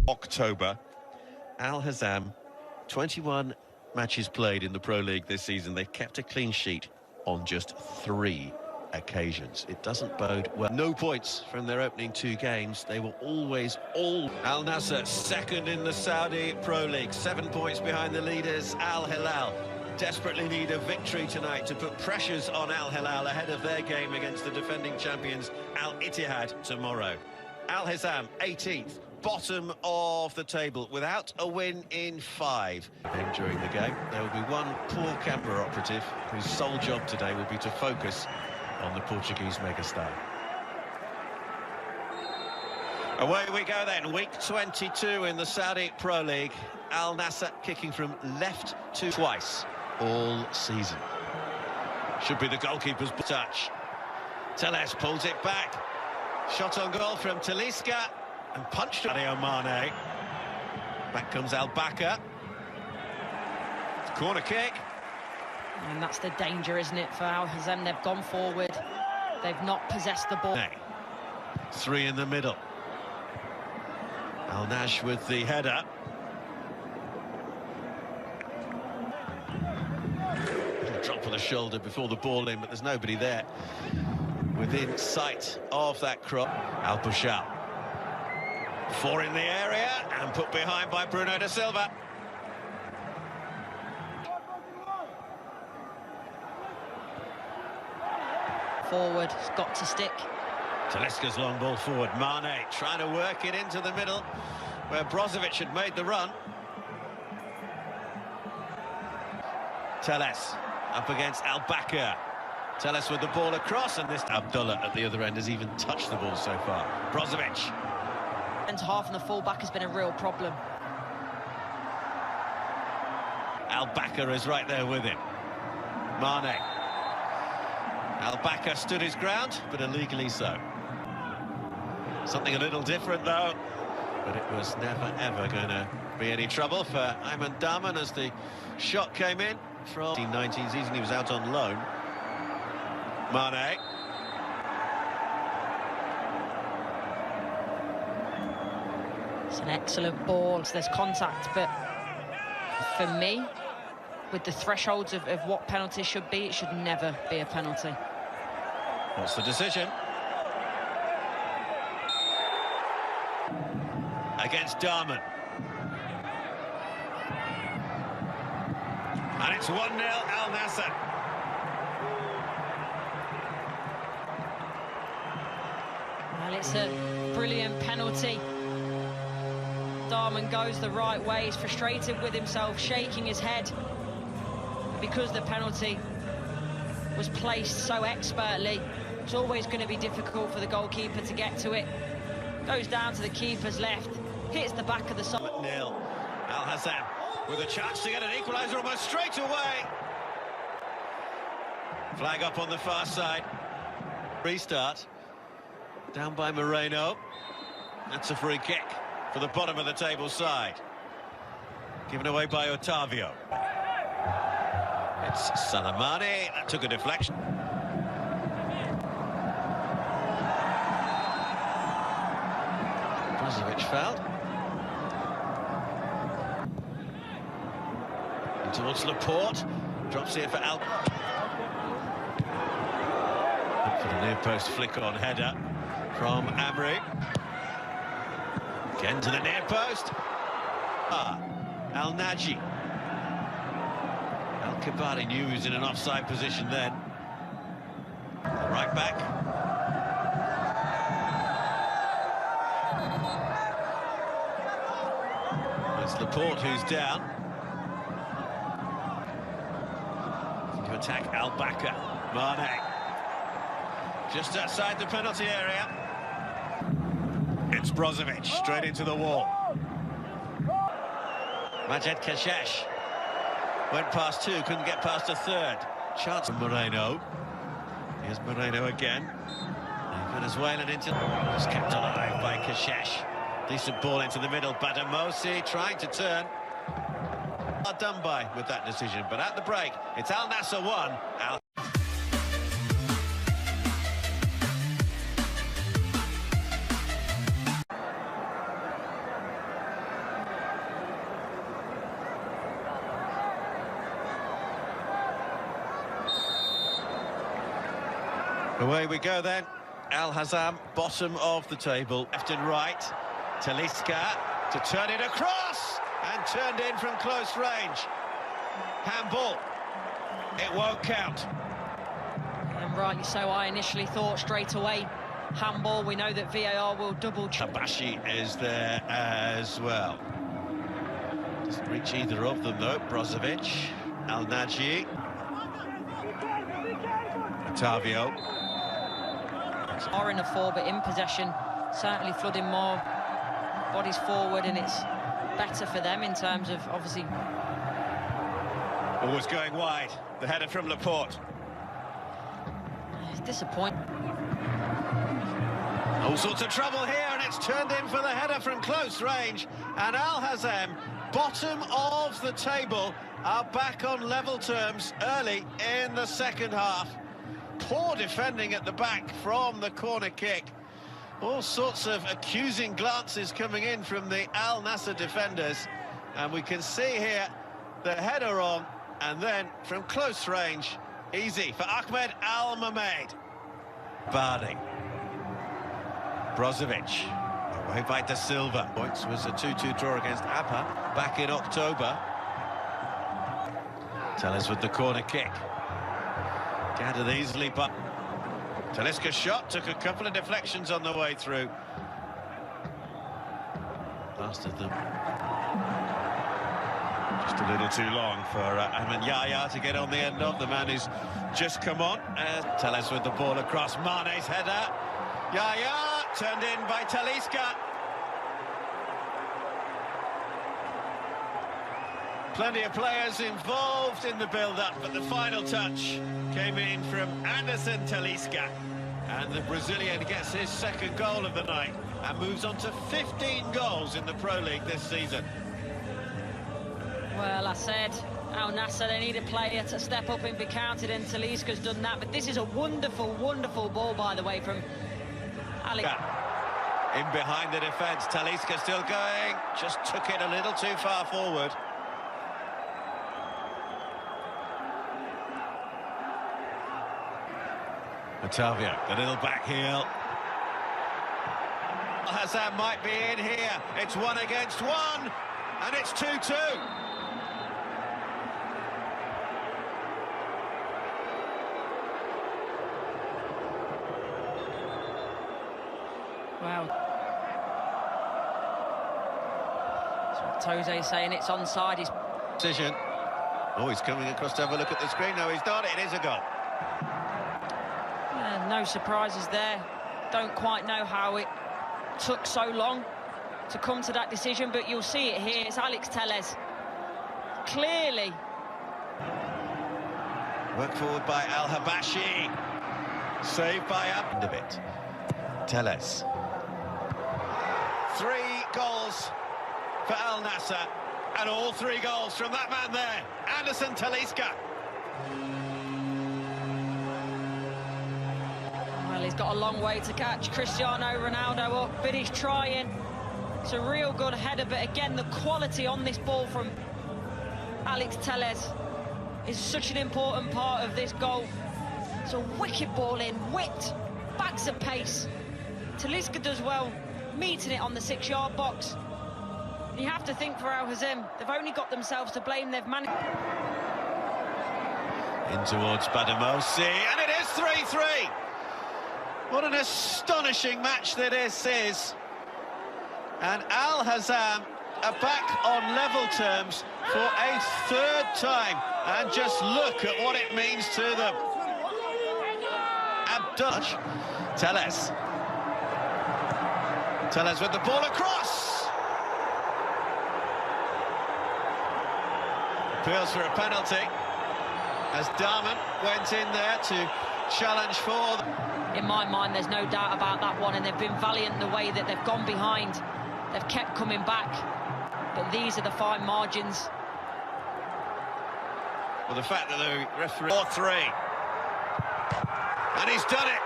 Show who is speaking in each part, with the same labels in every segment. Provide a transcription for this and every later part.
Speaker 1: October. Al Hazam, 21 matches played in the Pro League this season. They've kept a clean sheet on just 3 occasions. It doesn't bode well. No points from their opening 2 games. They were always Al Nassr, second in the Saudi Pro League, 7 points behind the leaders Al Hilal. Desperately need a victory tonight to put pressures on Al Hilal ahead of their game against the defending champions Al Ittihad tomorrow. Al Hazam, 18th, bottom of the table, without a win in 5. And during the game, there will be one poor camera operative whose sole job today will be to focus on the Portuguese megastar. Away we go then, week 22 in the Saudi Pro League. Al Nassr kicking from left to twice all season. Should be the goalkeeper's touch. Teles pulls it back. Shot on goal from Talisca and punched Sadio Mane. Back comes Al-Bakr. Corner kick.
Speaker 2: And that's the danger, isn't it, for Al Hazam? They've gone forward. They've not possessed the ball.
Speaker 1: 3 in the middle. Al-Nash with the header. Drop of the shoulder before the ball in, but there's nobody there within sight of that cross. Al-Bashar. 4 in the area and put behind by Bruno da Silva.
Speaker 2: Forward, it's got to stick.
Speaker 1: Talisca's long ball forward. Mane trying to work it into the middle where Brozovic had made the run. Teles up against Al-Bakr. Teles with the ball across, and this Abdullah at the other end has even touched the ball so far. Brozovic.
Speaker 2: And half and the full-back has been a real problem.
Speaker 1: Al-Bakr is right there with him. Mane. Al-Bakr stood his ground, but illegally so. Something a little different, though. But it was never, ever going to be any trouble for Ayman Daman as the shot came in from the 19th season. He was out on loan. Mane.
Speaker 2: It's an excellent ball. There's contact, but for me, with the thresholds of what penalty should be, it should never be a penalty.
Speaker 1: What's the decision? Against Daman. And it's 1-0 Al Nassr.
Speaker 2: Well, it's a brilliant penalty. Daman goes the right way. He's frustrated with himself, shaking his head. Because the penalty was placed so expertly, it's always going to be difficult for the goalkeeper to get to it. Goes down to the keeper's left, hits the back of the side.
Speaker 1: Nil. Al Hazam with a chance to get an equaliser almost straight away. Flag up on the far side. Restart. Down by Moreno. That's a free kick for the bottom of the table side. Given away by Otavio. It's Salamani. That took a deflection. Brozovic fouled. And towards Laporte. Drops here for Al. For the near post flick on header from Amri. Again to the near post. Al Naji. Al Kabari knew he was in an offside position then. Right back. It's Laporte who's down. To attack Al-Bakr. Mane. Just outside the penalty area. It's Brozovic straight into the wall. Majed Kashash went past 2, couldn't get past a 3rd. Chance of Moreno. Here's Moreno again. Venezuelan into... Was kept alive by Kashash. Decent ball into the middle. Badamosi trying to turn. Not done by with that decision, but at the break, it's Al Nassr 1. Al Away we go then. Al-Hazam, bottom of the table, left and right. Talisca to turn it across and turned in from close range. Handball. It won't count.
Speaker 2: And rightly so, I initially thought straight away handball. We know that VAR will double check.
Speaker 1: Tabashi is there as well. Doesn't reach either of them though. Brozovic, Al-Naji, Otavio.
Speaker 2: Are in a 4, but in possession, certainly flooding more bodies forward, and it's better for them in terms of obviously.
Speaker 1: Always going wide. The header from Laporte.
Speaker 2: It's disappointing.
Speaker 1: All sorts of trouble here, and it's turned in for the header from close range. And Al-Hazam, bottom of the table, are back on level terms early in the second half. Poor defending at the back from the corner kick. All sorts of accusing glances coming in from the Al Nassr defenders. And we can see here the header on, and then from close range, easy for Ahmed Al-Mamed. Bardi. Brozovic. Away by Da Silva. Points was a 2-2 draw against APA back in October. Tellez with the corner kick. Gathered easily, but Talisca's shot took a couple of deflections on the way through. Last of them. Just a little too long for Ahmed Yahya to get on the end of. The man who's just come on. Tellez with the ball across. Mane's header. Yahya turned in by Talisca. Plenty of players involved in the build-up, but the final touch came in from Anderson Talisca. And the Brazilian gets his second goal of the night and moves on to 15 goals in the Pro League this season.
Speaker 2: Well, I said, Al Nassr, they need a player to step up and be counted, and Talisca's done that. But this is a wonderful, wonderful ball, by the way, from Alex.
Speaker 1: In behind the defence, Talisca still going, just took it a little too far forward. Otavio, the little back heel. Hazam might be in here. It's 1 against 1, and it's 2-2.
Speaker 2: Wow. So Jose's saying it's onside. His
Speaker 1: decision. Oh, he's coming across to have a look at the screen. No, he's not. It is a goal.
Speaker 2: No surprises there. Don't quite know how it took so long to come to that decision, but you'll see it here. It's Alex Tellez. Clearly.
Speaker 1: Work forward by Al-Habashi. Saved by up of it. Tellez. 3 goals for Al Nassr, and all 3 goals from that man there, Anderson Talisca.
Speaker 2: He's got a long way to catch Cristiano Ronaldo up, but he's trying. It's a real good header, but again, the quality on this ball from Alex Tellez is such an important part of this goal. It's a wicked ball in, whipped, bags of pace. Talisca does well, meeting it on the 6-yard box. You have to think for Al-Hazam, they've only got themselves to blame. They've managed.
Speaker 1: In towards Badamosi, and it is 3-3. What an astonishing match that this is. And Al-Hazam are back on level terms for a 3rd time. And just look at what it means to them. Abdullah. Tellez. Tellez with the ball across. Appeals for a penalty as Darman went in there to challenge for them.
Speaker 2: In my mind, there's no doubt about that one, and they've been valiant in the way that they've gone behind. They've kept coming back, but these are the fine margins.
Speaker 1: Well, the fact that the referee... 4-3. And he's done it.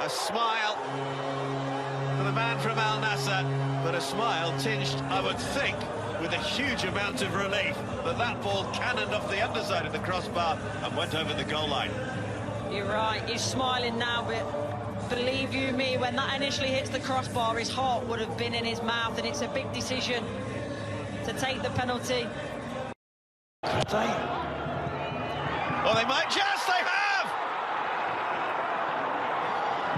Speaker 1: A smile for the man from Al Nassr, but a smile tinged, I would think, with a huge amount of relief. but that ball cannoned off the underside of the crossbar and went over the goal line.
Speaker 2: You're right, he's smiling now, but believe you me, when that initially hits the crossbar, his heart would have been in his mouth, and it's a big decision to take the penalty.
Speaker 1: Could they? Well, they might just, they have!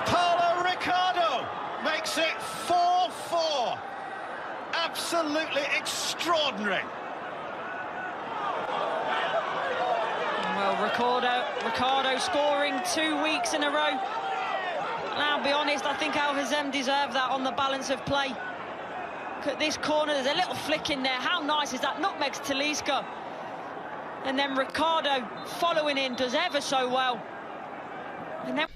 Speaker 1: Paulo Ricardo makes it 4-4. Absolutely extraordinary.
Speaker 2: Well, Ricardo scoring 2 weeks in a row. And I'll be honest, I think Al Hazem deserved that on the balance of play. Look at this corner, there's a little flick in there. How nice is that? Nutmegs Talisca. And then Ricardo following in, does ever so well. And then